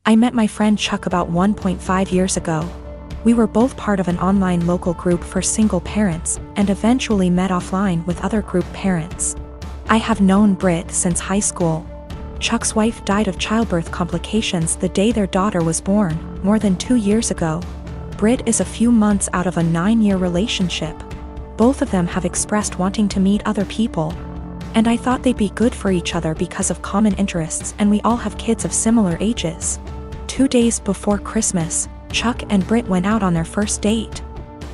I met my friend Chuck about 1.5 years ago. We were both part of an online local group for single parents, and eventually met offline with other group parents. I have known Britt since high school. Chuck's wife died of childbirth complications the day their daughter was born, more than 2 years ago. Britt is a few months out of a 9-year relationship. Both of them have expressed wanting to meet other people. And I thought they'd be good for each other because of common interests, and we all have kids of similar ages. 2 days before Christmas, Chuck and Britt went out on their first date.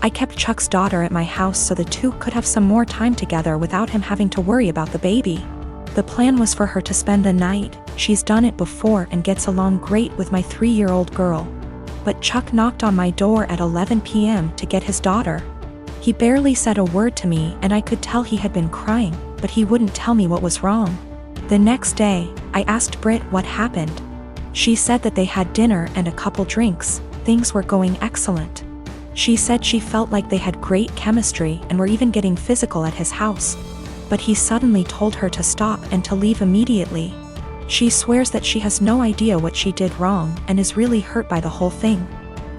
I kept Chuck's daughter at my house so the two could have some more time together without him having to worry about the baby. The plan was for her to spend the night. She's done it before and gets along great with my 3-year-old girl. But Chuck knocked on my door at 11 p.m. to get his daughter. He barely said a word to me, and I could tell he had been crying, but he wouldn't tell me what was wrong. The next day, I asked Britt what happened. She said that they had dinner and a couple drinks. Things were going excellent. She said she felt like they had great chemistry and were even getting physical at his house. But he suddenly told her to stop and to leave immediately. She swears that she has no idea what she did wrong and is really hurt by the whole thing.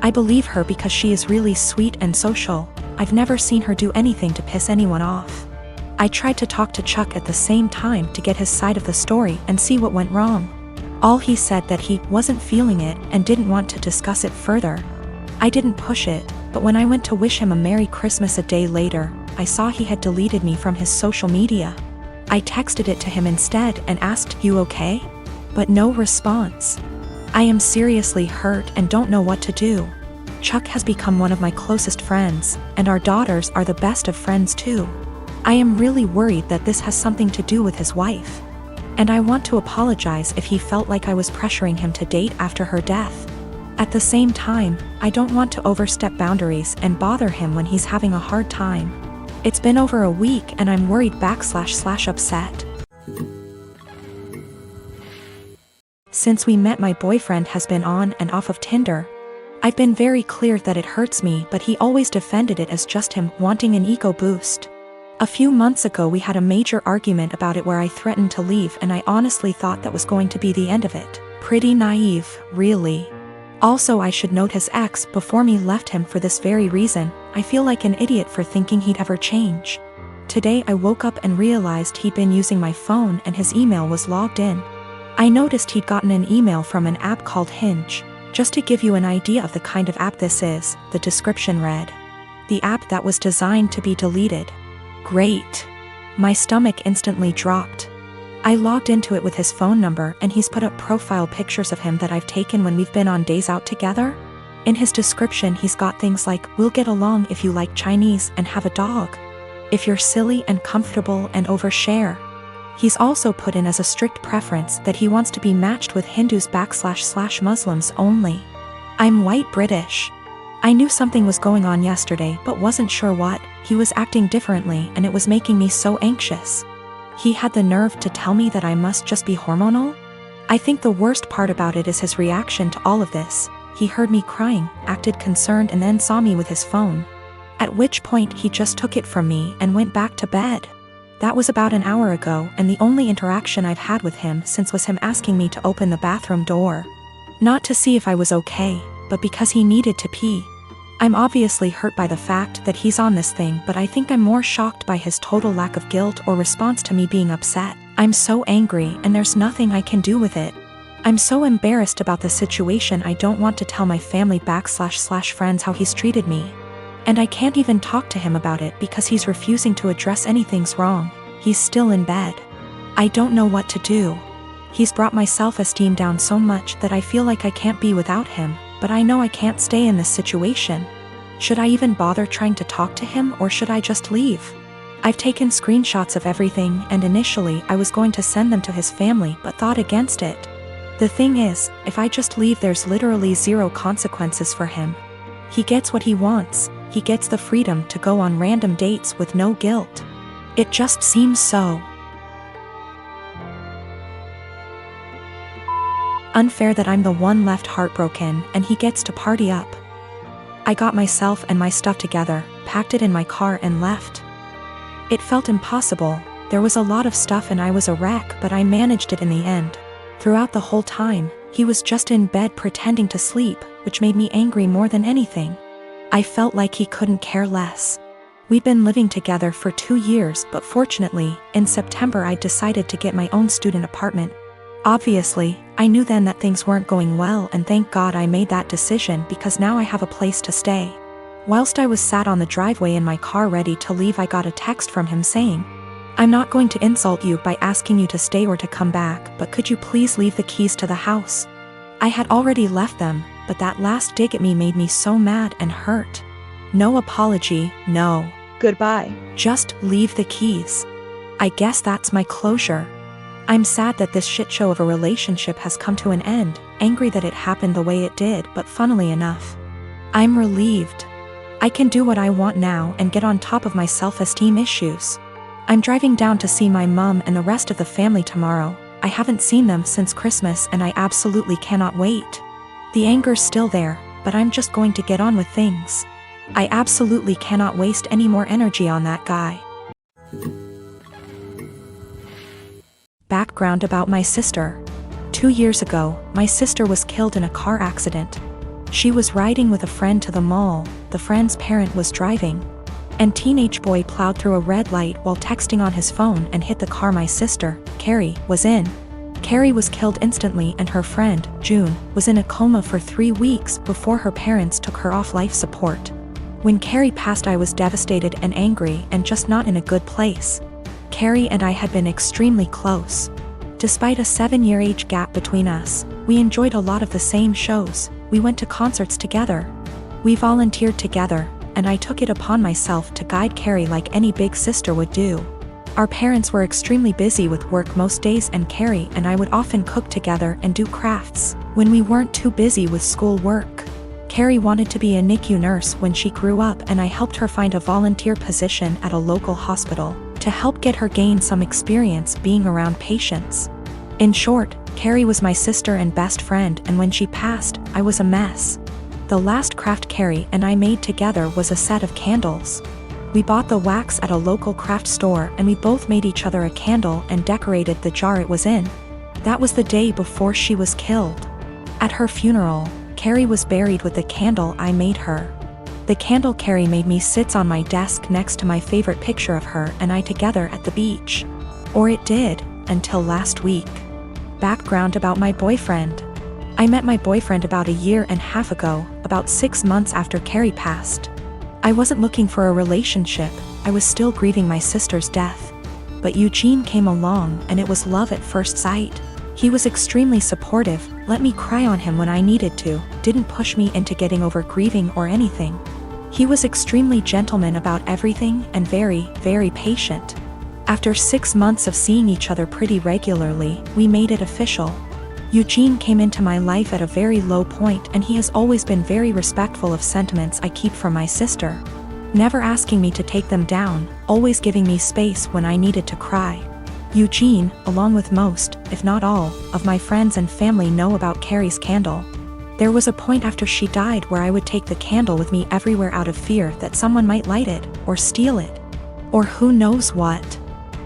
I believe her because she is really sweet and social. I've never seen her do anything to piss anyone off. I tried to talk to Chuck at the same time to get his side of the story and see what went wrong. All he said that he wasn't feeling it and didn't want to discuss it further. I didn't push it, but when I went to wish him a Merry Christmas a day later, I saw he had deleted me from his social media. I texted it to him instead and asked, "You okay?" But no response. I am seriously hurt and don't know what to do. Chuck has become one of my closest friends, and our daughters are the best of friends too. I am really worried that this has something to do with his wife. And I want to apologize if he felt like I was pressuring him to date after her death. At the same time, I don't want to overstep boundaries and bother him when he's having a hard time. It's been over a week and I'm worried / upset. Since we met, my boyfriend has been on and off of Tinder. I've been very clear that it hurts me, but he always defended it as just him wanting an ego boost. A few months ago we had a major argument about it where I threatened to leave, and I honestly thought that was going to be the end of it. Pretty naive, really. Also, I should note his ex before me left him for this very reason. I feel like an idiot for thinking he'd ever change. Today I woke up and realized he'd been using my phone and his email was logged in. I noticed he'd gotten an email from an app called Hinge. Just to give you an idea of the kind of app this is, the description read, "The app that was designed to be deleted." Great. My stomach instantly dropped. I logged into it with his phone number, and he's put up profile pictures of him that I've taken when we've been on days out together. In his description he's got things like, "We'll get along if you like Chinese and have a dog. If you're silly and comfortable and overshare." He's also put in as a strict preference that he wants to be matched with Hindus / Muslims only. I'm white British. I knew something was going on yesterday but wasn't sure what. He was acting differently and it was making me so anxious. He had the nerve to tell me that I must just be hormonal? I think the worst part about it is his reaction to all of this. He heard me crying, acted concerned, and then saw me with his phone. At which point he just took it from me and went back to bed. That was about an hour ago, and the only interaction I've had with him since was him asking me to open the bathroom door. Not to see if I was okay, but because he needed to pee. I'm obviously hurt by the fact that he's on this thing, but I think I'm more shocked by his total lack of guilt or response to me being upset. I'm so angry and there's nothing I can do with it. I'm so embarrassed about the situation I don't want to tell my family / friends how he's treated me. And I can't even talk to him about it because he's refusing to address anything's wrong. He's still in bed. I don't know what to do. He's brought my self-esteem down so much that I feel like I can't be without him, but I know I can't stay in this situation. Should I even bother trying to talk to him, or should I just leave? I've taken screenshots of everything, and initially I was going to send them to his family but thought against it. The thing is, if I just leave there's literally zero consequences for him. He gets what he wants. He gets the freedom to go on random dates with no guilt. It just seems so unfair that I'm the one left heartbroken and he gets to party up. I got myself and my stuff together, packed it in my car and left. It felt impossible. There was a lot of stuff and I was a wreck, but I managed it in the end. Throughout the whole time, He was just in bed pretending to sleep, which made me angry more than anything. I felt like he couldn't care less. We'd been living together for 2 years, but fortunately, in September I decided to get my own student apartment. Obviously, I knew then that things weren't going well, and thank God I made that decision because now I have a place to stay. Whilst I was sat on the driveway in my car ready to leave, I got a text from him saying, "I'm not going to insult you by asking you to stay or to come back, but could you please leave the keys to the house?" I had already left them, but that last dig at me made me so mad and hurt. No apology, no goodbye. Just leave the keys. I guess that's my closure. I'm sad that this shit show of a relationship has come to an end, angry that it happened the way it did, but funnily enough, I'm relieved. I can do what I want now and get on top of my self-esteem issues. I'm driving down to see my mom and the rest of the family tomorrow. I haven't seen them since Christmas and I absolutely cannot wait. The anger's still there, but I'm just going to get on with things. I absolutely cannot waste any more energy on that guy. Background about my sister. 2 years ago, my sister was killed in a car accident. She was riding with a friend to the mall, the friend's parent was driving, and teenage boy plowed through a red light while texting on his phone and hit the car my sister, Carrie, was in. Carrie was killed instantly and her friend, June, was in a coma for 3 weeks before her parents took her off life support. When Carrie passed, I was devastated and angry and just not in a good place. Carrie and I had been extremely close. Despite a 7-year age gap between us, we enjoyed a lot of the same shows, we went to concerts together. We volunteered together, and I took it upon myself to guide Carrie like any big sister would do. Our parents were extremely busy with work most days, and Carrie and I would often cook together and do crafts when we weren't too busy with school work. Carrie wanted to be a NICU nurse when she grew up, and I helped her find a volunteer position at a local hospital to help get her gain some experience being around patients. In short, Carrie was my sister and best friend, and when she passed, I was a mess. The last craft Carrie and I made together was a set of candles. We bought the wax at a local craft store and we both made each other a candle and decorated the jar it was in. That was the day before she was killed. At her funeral, Carrie was buried with the candle I made her. The candle Carrie made me sits on my desk next to my favorite picture of her and I together at the beach. Or it did, until last week. Background about my boyfriend. I met my boyfriend about 1.5 years ago, about 6 months after Carrie passed. I wasn't looking for a relationship, I was still grieving my sister's death. But Eugene came along and it was love at first sight. He was extremely supportive, let me cry on him when I needed to, didn't push me into getting over grieving or anything. He was extremely gentleman about everything and very, very patient. After 6 months of seeing each other pretty regularly, we made it official. Eugene came into my life at a very low point and he has always been very respectful of sentiments I keep from my sister. Never asking me to take them down, always giving me space when I needed to cry. Eugene, along with most, if not all, of my friends and family know about Carrie's candle. There was a point after she died where I would take the candle with me everywhere out of fear that someone might light it, or steal it. Or who knows what.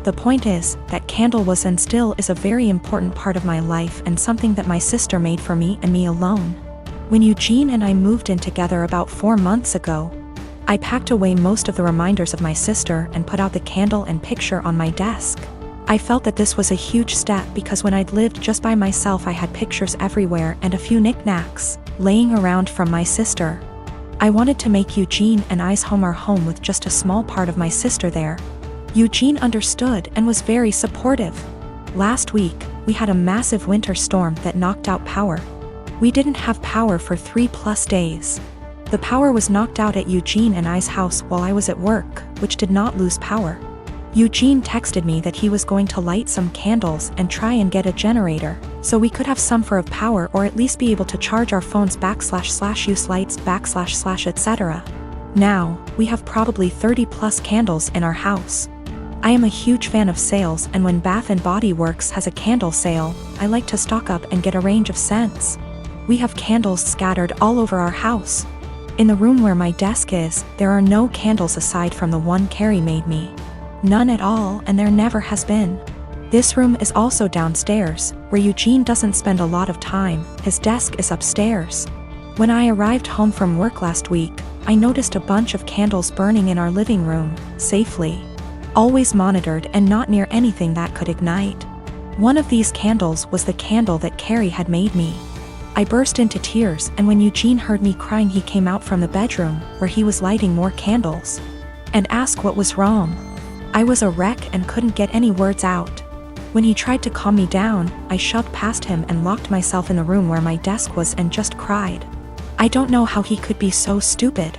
The point is, that candle was and still is a very important part of my life and something that my sister made for me and me alone. When Eugene and I moved in together about 4 months ago, I packed away most of the reminders of my sister and put out the candle and picture on my desk. I felt that this was a huge step because when I'd lived just by myself I had pictures everywhere and a few knickknacks laying around from my sister. I wanted to make Eugene and I's home our home with just a small part of my sister there. Eugene understood and was very supportive. Last week, we had a massive winter storm that knocked out power. We didn't have power for 3+ days. The power was knocked out at Eugene and I's house while I was at work, which did not lose power. Eugene texted me that he was going to light some candles and try and get a generator, so we could have some for of power or at least be able to charge our phones / use lights / etc. Now, we have probably 30+ candles in our house. I am a huge fan of sales, and when Bath & Body Works has a candle sale, I like to stock up and get a range of scents. We have candles scattered all over our house. In the room where my desk is, there are no candles aside from the one Carrie made me. None at all, and there never has been. This room is also downstairs, where Eugene doesn't spend a lot of time. His desk is upstairs. When I arrived home from work last week, I noticed a bunch of candles burning in our living room, safely. Always monitored and not near anything that could ignite. One of these candles was the candle that Carrie had made me. I burst into tears, and when Eugene heard me crying, he came out from the bedroom, where he was lighting more candles, and asked what was wrong. I was a wreck and couldn't get any words out. When he tried to calm me down, I shoved past him and locked myself in the room where my desk was and just cried. I don't know how he could be so stupid.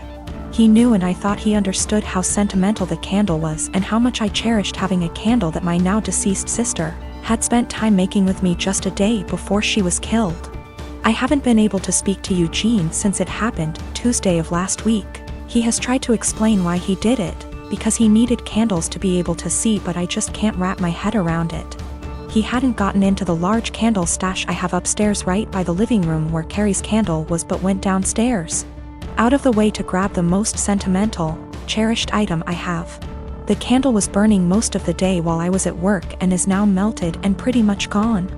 He knew, and I thought he understood how sentimental the candle was and how much I cherished having a candle that my now deceased sister had spent time making with me just a day before she was killed. I haven't been able to speak to Eugene since it happened, Tuesday of last week. He has tried to explain why he did it, because he needed candles to be able to see, but I just can't wrap my head around it. He hadn't gotten into the large candle stash I have upstairs right by the living room where Carrie's candle was, but went downstairs, out of the way, to grab the most sentimental, cherished item I have. The candle was burning most of the day while I was at work and is now melted and pretty much gone.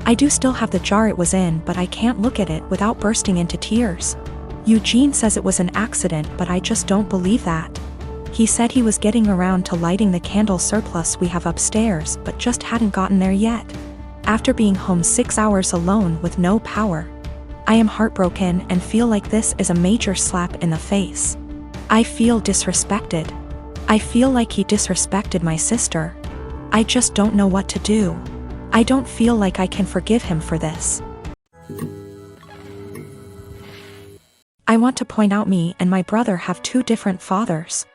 I do still have the jar it was in, but I can't look at it without bursting into tears. Eugene says it was an accident, but I just don't believe that. He said he was getting around to lighting the candle surplus we have upstairs, but just hadn't gotten there yet. After being home 6 hours alone with no power, I am heartbroken and feel like this is a major slap in the face. I feel disrespected. I feel like he disrespected my sister. I just don't know what to do. I don't feel like I can forgive him for this. I want to point out, me and my brother have two different fathers.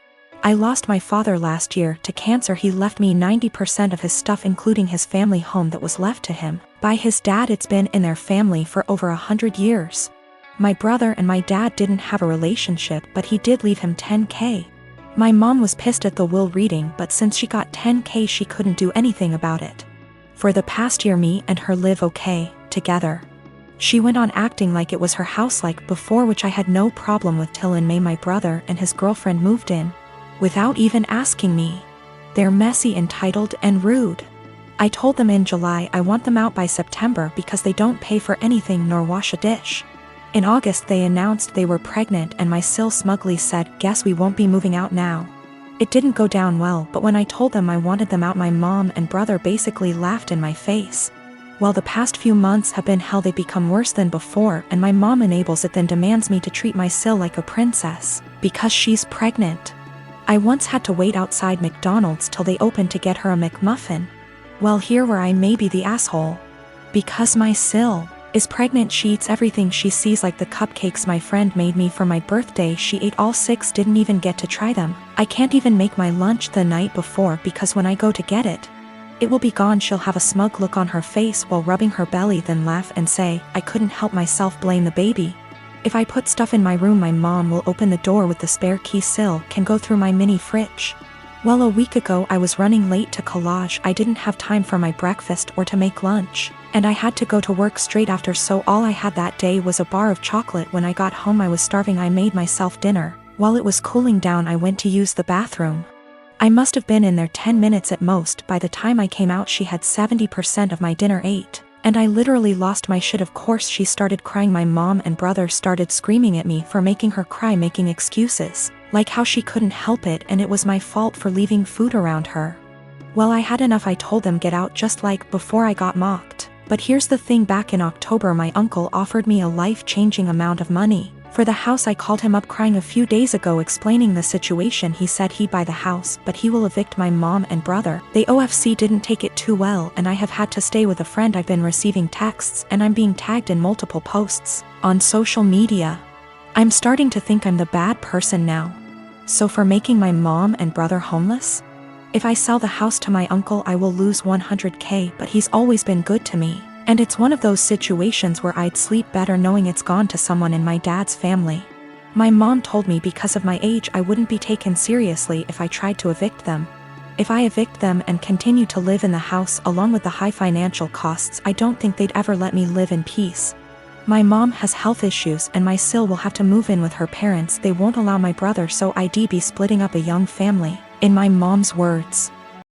I lost my father last year to cancer. He left me 90% of his stuff, including his family home that was left to him by his dad. It's been in their family for over 100 years. My brother and my dad didn't have a relationship, but he did leave him $10K. My mom was pissed at the will reading, but since she got $10K, she couldn't do anything about it. For the past year, me and her live okay together. She went on acting like it was her house like before, which I had no problem with, till in May my brother and his girlfriend moved in without even asking me. They're messy, entitled, and rude. I told them in July I want them out by September because they don't pay for anything nor wash a dish. In August they announced they were pregnant, and my sil smugly said, "Guess we won't be moving out now." It didn't go down well, but when I told them I wanted them out, my mom and brother basically laughed in my face. Well, the past few months have been hell. They become worse than before, and my mom enables it, then demands me to treat my sil like a princess because she's pregnant. I once had to wait outside McDonald's till they opened to get her a McMuffin. Well, here where I may be the asshole. Because my sil is pregnant, she eats everything she sees, like the cupcakes my friend made me for my birthday. She ate all 6, didn't even get to try them. I can't even make my lunch the night before because when I go to get it, it will be gone. She'll have a smug look on her face while rubbing her belly, then laugh and say, "I couldn't help myself, blame the baby." If I put stuff in my room, my mom will open the door with the spare key. Sil can go through my mini fridge. Well, a week ago I was running late to collage. I didn't have time for my breakfast or to make lunch, and I had to go to work straight after, so all I had that day was a bar of chocolate. When I got home I was starving. I made myself dinner. While it was cooling down I went to use the bathroom. I must have been in there 10 minutes at most. By the time I came out she had 70% of my dinner ate, and I literally lost my shit. Of course she started crying. My mom and brother started screaming at me for making her cry, making excuses, like how she couldn't help it and it was my fault for leaving food around her. Well, I had enough. I told them get out, just like before I got mocked. But here's the thing, back in October my uncle offered me a life-changing amount of money for the house. I called him up crying a few days ago explaining the situation. He said he'd buy the house, but he will evict my mom and brother. The OFC didn't take it too well, and I have had to stay with a friend. I've been receiving texts and I'm being tagged in multiple posts on social media. I'm starting to think I'm the bad person now. So for making my mom and brother homeless? If I sell the house to my uncle I will lose 100K, but he's always been good to me. And it's one of those situations where I'd sleep better knowing it's gone to someone in my dad's family. My mom told me because of my age I wouldn't be taken seriously if I tried to evict them. If I evict them and continue to live in the house along with the high financial costs, I don't think they'd ever let me live in peace. My mom has health issues and my sil will have to move in with her parents. They won't allow my brother, so I'd be splitting up a young family. In my mom's words,